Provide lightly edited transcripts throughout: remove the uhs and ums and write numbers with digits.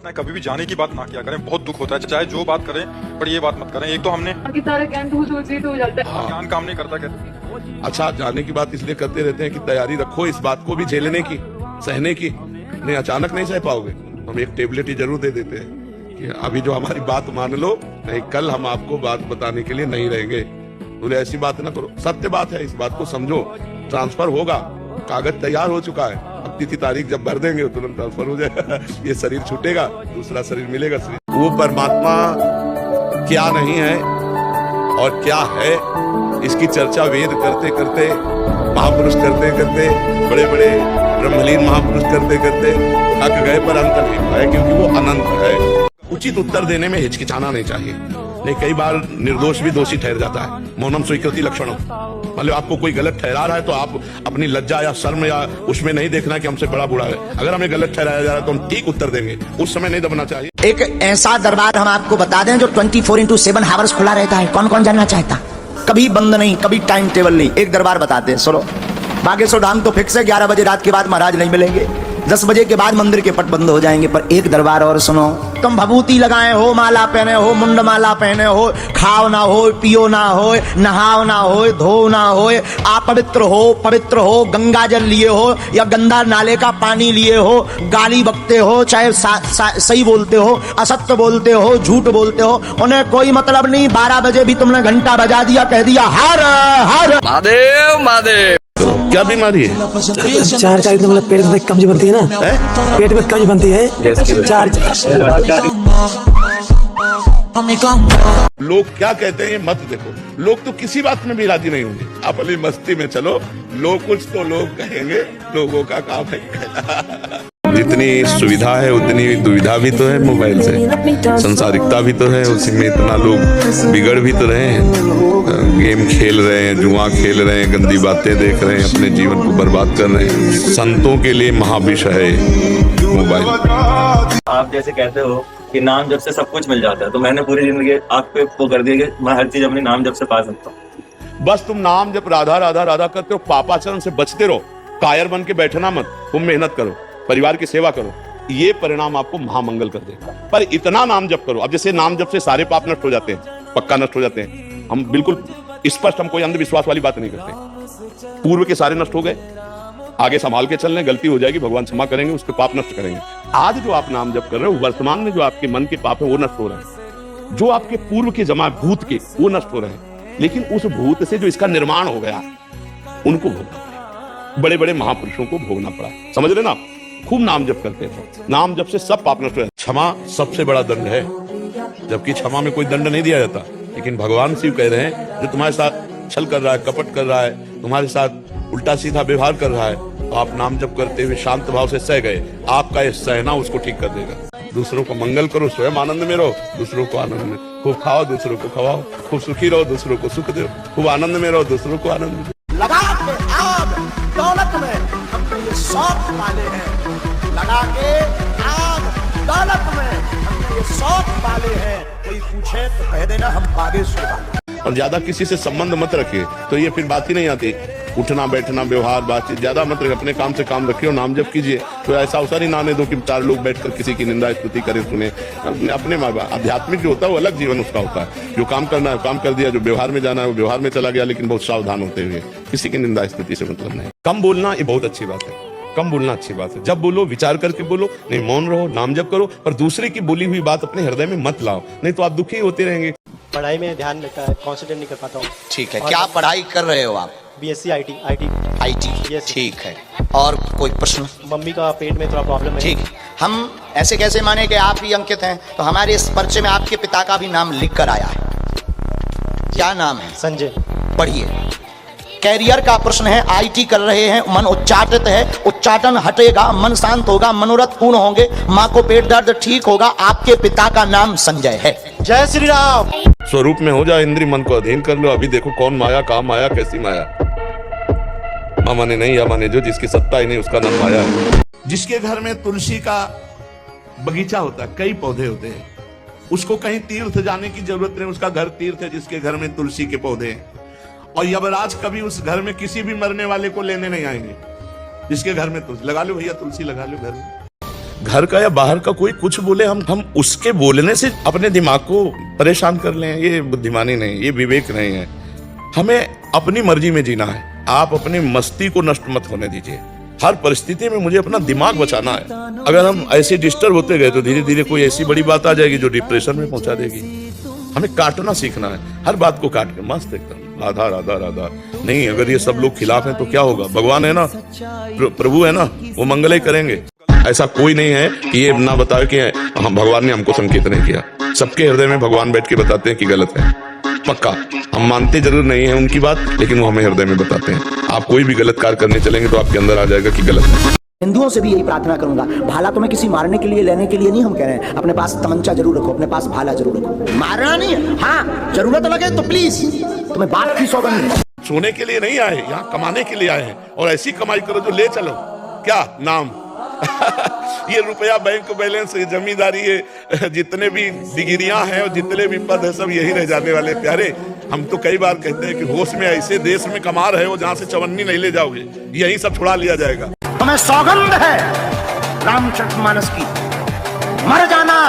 ना कभी भी जाने की बात ना किया करें, बहुत दुख होता है। चाहे जो बात करें पर ये बात मत करें। एक तो हमने सारे ज्ञान हो जाता है, ज्ञान काम नहीं करता कहते। अच्छा, जाने की बात इसलिए करते रहते हैं कि तैयारी रखो इस बात को भी झेलने की, सहने की। नहीं, अचानक नहीं सह पाओगे। हम एक टेबलेट ही जरूर दे देते हैं कि अभी जो हमारी बात मान लो, नहीं कल हम आपको बात बताने के लिए नहीं रहेंगे। बोले ऐसी बात ना करो, सत्य बात है, इस बात को समझो। ट्रांसफर होगा, कागज तैयार हो चुका है, अब तिथि तारीख जब भर देंगे तुरंत ट्रांसफर हो जाएगा। ये शरीर छूटेगा, दूसरा शरीर मिलेगा। वो परमात्मा क्या नहीं है और क्या है, इसकी चर्चा वेद करते करते, महापुरुष करते करते, बड़े बड़े ब्रह्मलीन महापुरुष करते करते थक गए, पर अंत नहीं पाए, क्योंकि वो अनंत है। उचित उत्तर देने में हिचकिचाना नहीं चाहिए। नहीं, कई बार निर्दोष भी दोषी ठहर जाता है। मौनम स्वीकृति लक्षणम। मतलब आपको कोई गलत ठहरा रहा है तो आप अपनी लज्जा या शर्म या उसमें नहीं देखना कि हमसे बड़ा बुरा है। अगर हमें गलत ठहराया जा रहा है तो हम ठीक उत्तर देंगे, उस समय नहीं दबना चाहिए। एक ऐसा दरबार हम आपको बता दें जो 24/7 हावर्स खुला रहता है। कौन कौन जानना चाहता? कभी बंद नहीं, कभी टाइम टेबल नहीं। एक दरबार बताते हैं, सुनो। बागेश्वर धाम तो फिक्स है, 11 बजे रात के बाद महाराज नहीं मिलेंगे, 10 बजे के बाद मंदिर के पट बंद हो जाएंगे। पर एक दरबार और सुनो। तुम भभूति लगाए हो, माला पहने हो, मुंड माला पहने हो, खाओ ना हो, पियो ना हो, नहाओ ना हो, धो ना हो, आप पवित्र हो, गंगा जल लिए हो या गंदा नाले का पानी लिए हो, गाली बकते हो, चाहे सही बोलते हो, असत्य बोलते हो, झूठ बोलते हो, उन्हें कोई मतलब नहीं। 12 बजे भी तुमने घंटा बजा दिया, कह दिया हर हर महादेव महादेव। क्या बीमारी है? चार मतलब पेट में कब्ज बनती है ना, पेट में कब्ज बनती है। चार लोग क्या कहते हैं ये मत देखो। लोग तो किसी बात में भी राजी नहीं होंगे। आप अपनी मस्ती में चलो, लोग कुछ तो लोग कहेंगे, लोगों का काम है। जितनी सुविधा है उतनी दुविधा भी तो है मोबाइल से, संसारिकता भी तो है, उसी में इतना लोग बिगड़ भी तो रहे हैं। गेम खेल रहे हैं, जुआ खेल रहे हैं, गंदी बातें देख रहे हैं, अपने जीवन को बर्बाद कर रहे हैं। संतों के लिए महाविष है मोबाइल। आप जैसे कहते हो कि नाम जब से सब कुछ मिल जाता है, तो मैंने पूरी जिंदगी आप पे वो कर दिया कि मैं हर चीज अपने नाम जब से पा सकता हूँ। बस तुम नाम जब राधा राधा राधा करते हो, पापाचरण से बचते रहो, कायर बन के बैठना मत, तुम मेहनत करो, परिवार की सेवा करो, ये परिणाम आपको महामंगल कर देगा। पर इतना नाम जप करो। अब जैसे नाम जप से सारे पाप नष्ट हो जाते हैं, पक्का नष्ट हो जाते हैं। हम बिल्कुल स्पष्ट, हम कोई अंधविश्वास वाली बात नहीं करते। पूर्व के सारे नष्ट हो गए, आगे संभाल के चल रहे, गलती हो जाएगी, भगवान क्षमा करेंगे, उसके पाप नष्ट करेंगे। आज जो आप नाम जप कर रहे हो, वर्तमान में जो आपके मन के पाप है वो नष्ट हो रहे हैं। जो आपके पूर्व के जमा भूत के, वो नष्ट हो रहे हैं। लेकिन उस भूत से जो इसका निर्माण हो गया, उनको भोगना पड़ा। बड़े बड़े महापुरुषों को भोगना पड़ा। समझ रहे ना? खूब नाम जप करते हैं, नाम जप से सब पाप नष्ट हो जाते। क्षमा सबसे बड़ा दंड है, जबकि क्षमा में कोई दंड नहीं दिया जाता। लेकिन भगवान शिव कह रहे हैं, जो तुम्हारे साथ छल कर रहा है, कपट कर रहा है, तुम्हारे साथ उल्टा सीधा व्यवहार कर रहा है, तो आप नाम जप करते हुए शांत भाव से सह गए, आपका ये सहना उसको ठीक कर देगा। दूसरों को मंगल करो, स्वयं आनंद में रहो, दूसरों को आनंद में। खूब खाओ, दूसरों को खवाओ, खूब सुखी रहो, दूसरों को सुख दो, खूब आनंद में रहो, दूसरों को आनंद दो। लगा के आग दौलत में हमने ये शौक पाले हैं, लगा के आग दौलत में हमने ये शौक पाले हैं। कोई पूछे तो कह देना हम बागेश्वर वाले। और ज्यादा किसी से संबंध मत रखिए, तो ये फिर बात ही नहीं आती। उठना बैठना व्यवहार बातचीत ज्यादा मत रखिए, अपने काम से काम रखिए और नाम जप कीजिए। तो ऐसा अवसर ही ना आने दो कि 4 लोग बैठकर किसी की निंदा स्तुति करें, सुने। अपने आध्यात्मिक जो होता है वो अलग जीवन उसका होता है। जो काम करना है काम कर दिया, जो व्यवहार में जाना है वो व्यवहार में चला गया, लेकिन बहुत सावधान होते हुए। किसी की निंदा स्तुति से मतलब नहीं। कम बोलना ये बहुत अच्छी बात है, कम बोलना अच्छी बात है। जब बोलो विचार करके बोलो, नहीं मौन रहो, नाम जप करो, पर दूसरे की बोली हुई बात अपने हृदय में मत लाओ, नहीं तो आप दुखी होते रहेंगे। पढ़ाई में ध्यान रहता है, कॉन्सेंट्रेट नहीं कर पाता हूँ। ठीक है, क्या पढ़ाई कर रहे हो आप? BSc IT। IT, ठीक है। और कोई प्रश्न? मम्मी का पेट में थोड़ा प्रॉब्लम है। ठीक है, हम ऐसे कैसे माने कि आप ही अंकित हैं? तो हमारे इस पर्चे में आपके पिता का भी नाम लिख कर आया है। क्या नाम है? संजय। पढ़िए। कैरियर का प्रश्न है, IT कर रहे हैं, मन उच्चाटित है, उच्चाटन हटेगा, मन शांत होगा, मनोरथ पूर्ण होंगे, माँ को पेट दर्द ठीक होगा। आपके पिता का नाम संजय है। जय श्री राम। स्वरूप में हो जाओ, इंद्रिय मन को अधीन कर लो। अभी देखो कौन माया, कहाँ माया, कैसी माया। माने नहीं या माने जो, जिसकी सत्ता ही नहीं उसका नाम माया है। जिसके घर में तुलसी का बगीचा होता है, कई पौधे होते हैं, उसको कहीं तीर्थ जाने की जरूरत नहीं, उसका घर तीर्थ है जिसके घर में तुलसी के पौधे हैं। और यमराज कभी उस घर में किसी भी मरने वाले को लेने नहीं आएंगे जिसके घर में तुलसी। लगा लो भैया, तुलसी लगा लो घर में। घर का या बाहर का कोई कुछ बोले, हम उसके बोलने से अपने दिमाग को परेशान कर लें, ये बुद्धिमानी नहीं, ये विवेक नहीं है। हमें अपनी मर्जी में जीना है। आप अपनी मस्ती को नष्ट मत होने दीजिए। हर परिस्थिति में मुझे अपना दिमाग बचाना है। अगर हम ऐसे डिस्टर्ब होते गए तो धीरे धीरे कोई ऐसी बड़ी बात आ जाएगी जो डिप्रेशन में पहुंचा देगी। हमें काटना सीखना है, हर बात को काट के मस्त एकदम राधा राधा राधा। नहीं, अगर ये सब लोग खिलाफ हैं तो क्या होगा? भगवान है ना, प्रभु है ना, वो मंगल ही करेंगे। ऐसा कोई नहीं है कि ये ना बताए कि हम भगवान ने हमको संकेत नहीं किया। सबके हृदय में भगवान बैठ के बताते हैं कि गलत है। पक्का हम मानते जरूर नहीं है उनकी बात, लेकिन वो हमें हृदय में बताते हैं। आप कोई भी गलत कार्य करने चलेंगे तो आपके अंदर आ जाएगा कि गलत है। हिंदुओं से भी यही प्रार्थना करूंगा, भाला तुम्हें किसी मारने के लिए लेने के लिए नहीं हम कह रहे हैं। अपने पास तमंचा जरूर रखो, अपने पास भाला जरूर रखो। मारना नहीं है, हाँ जरूरत लगे तो प्लीज, तुम्हें बात की सौगंध है। सोने के लिए नहीं आए, यहाँ कमाने के लिए आए हैं। और ऐसी कमाई करो जो ले चलो। क्या नाम ये रुपया, बैंक बैलेंस, ये जमींदारी, ये जितने भी डिग्रियां हैं और जितने भी पद है, सब यही रह जाने वाले। प्यारे, हम तो कई बार कहते हैं कि होश में ऐसे देश में कमा रहे हो जहां से चवन्नी नहीं ले जाओगे, यही सब छुड़ा लिया जाएगा। तुम्हें सौगंध है रामचरितमानस की, मर जाना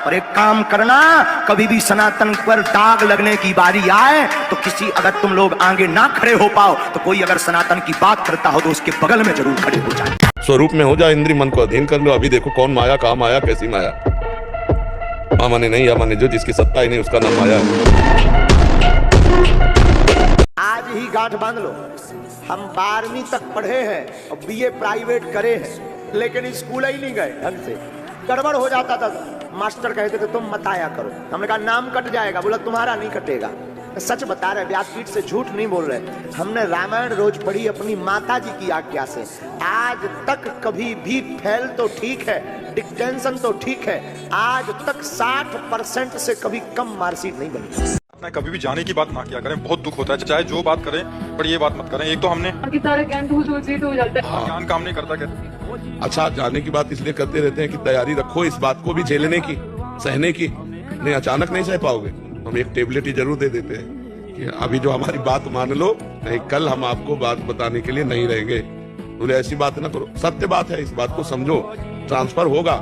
और एक काम करना, कभी भी सनातन पर दाग लगने की बारी आए तो किसी, अगर तुम लोग आगे ना खड़े हो पाओ तो कोई अगर सनातन की बात करता हो तो उसके बगल में जरूर खड़े हो जाए। स्वरूप में हो जाए, इंद्रिय मन को अधीन कर लो। अभी देखो कौन माया, कहाँ माया, कैसी माया। हाँ माने नहीं, या माने जो, जिसकी सत्ता ही नहीं उसका नाम माया है। आज ही गांठ बांध लो। हम 12वीं तक पढ़े हैं और बीए प्राइवेट करे हैं, लेकिन स्कूल ही नहीं गए ढंग से। गड़बड़ हो जाता था, मास्टर कहते थे तुम मत आया करो। हमने कहा नाम कट जाएगा, बोला तुम्हारा नहीं कटेगा। सच बता रहे, व्यासपीठ से झूठ नहीं बोल रहे। हमने रामायण रोज पढ़ी अपनी माता जी की आज्ञा से। आज तक कभी भी फेल तो ठीक है, डिक्टेंशन तो ठीक है, आज तक 60% से कभी कम मार्कशीट नहीं बनी। कभी भी जाने की बात ना किया करें, बहुत दुख होता है। चाहे जो बात करें, पर ये बात मत करें। एक तो हमने बाकी सारा ज्ञान तो जीत हो जाता है। ज्ञान काम नहीं करता कहते। अच्छा, जाने की बात इसलिए करते रहते हैं कि तैयारी रखो इस बात को भी झेलने की, सहने की। नहीं, अचानक नहीं सह पाओगे। हम एक टेबलेट ही जरूर दे देते हैं कि अभी जो हमारी बात मान लो, नहीं कल हम आपको बात बताने के लिए नहीं रहेंगे। बोले ऐसी बात ना करो, सत्य बात है, इस बात को समझो। ट्रांसफर होगा,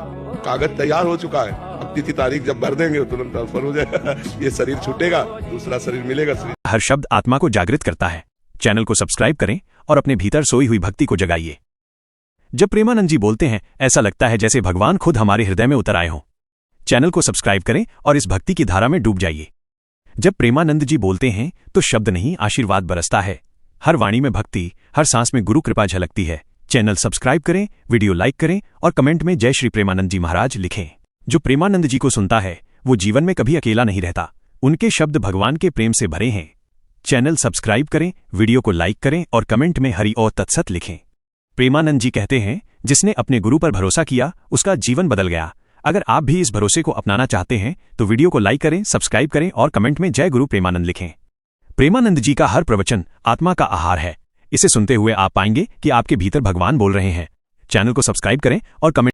कागज तैयार हो चुका है, अब तिथि तारीख जब भर देंगे तुरंत ट्रांसफर हो जाएगा। ये शरीर छूटेगा, दूसरा शरीर मिलेगा। हर शब्द आत्मा को जागृत करता है। चैनल को सब्सक्राइब करें और अपने भीतर सोई हुई भक्ति को जगाइए। जब प्रेमानंद जी बोलते हैं, ऐसा लगता है जैसे भगवान खुद हमारे हृदय में उतर आए हों। चैनल को सब्सक्राइब करें और इस भक्ति की धारा में डूब जाइए। जब प्रेमानंद जी बोलते हैं तो शब्द नहीं, आशीर्वाद बरसता है। हर वाणी में भक्ति, हर सांस में गुरु कृपा झलकती है। चैनल सब्सक्राइब करें, वीडियो लाइक करें और कमेंट में जय श्री प्रेमानंद जी महाराज लिखें। जो प्रेमानंद जी को सुनता है वो जीवन में कभी अकेला नहीं रहता। उनके शब्द भगवान के प्रेम से भरे हैं। चैनल सब्सक्राइब करें, वीडियो को लाइक करें और कमेंट में हरि और तत्सत लिखें। प्रेमानंद जी कहते हैं, जिसने अपने गुरु पर भरोसा किया उसका जीवन बदल गया। अगर आप भी इस भरोसे को अपनाना चाहते हैं तो वीडियो को लाइक करें, सब्सक्राइब करें और कमेंट में जय गुरु प्रेमानंद लिखें। प्रेमानंद जी का हर प्रवचन आत्मा का आहार है। इसे सुनते हुए आप पाएंगे कि आपके भीतर भगवान बोल रहे हैं। चैनल को सब्सक्राइब करें और कमेंट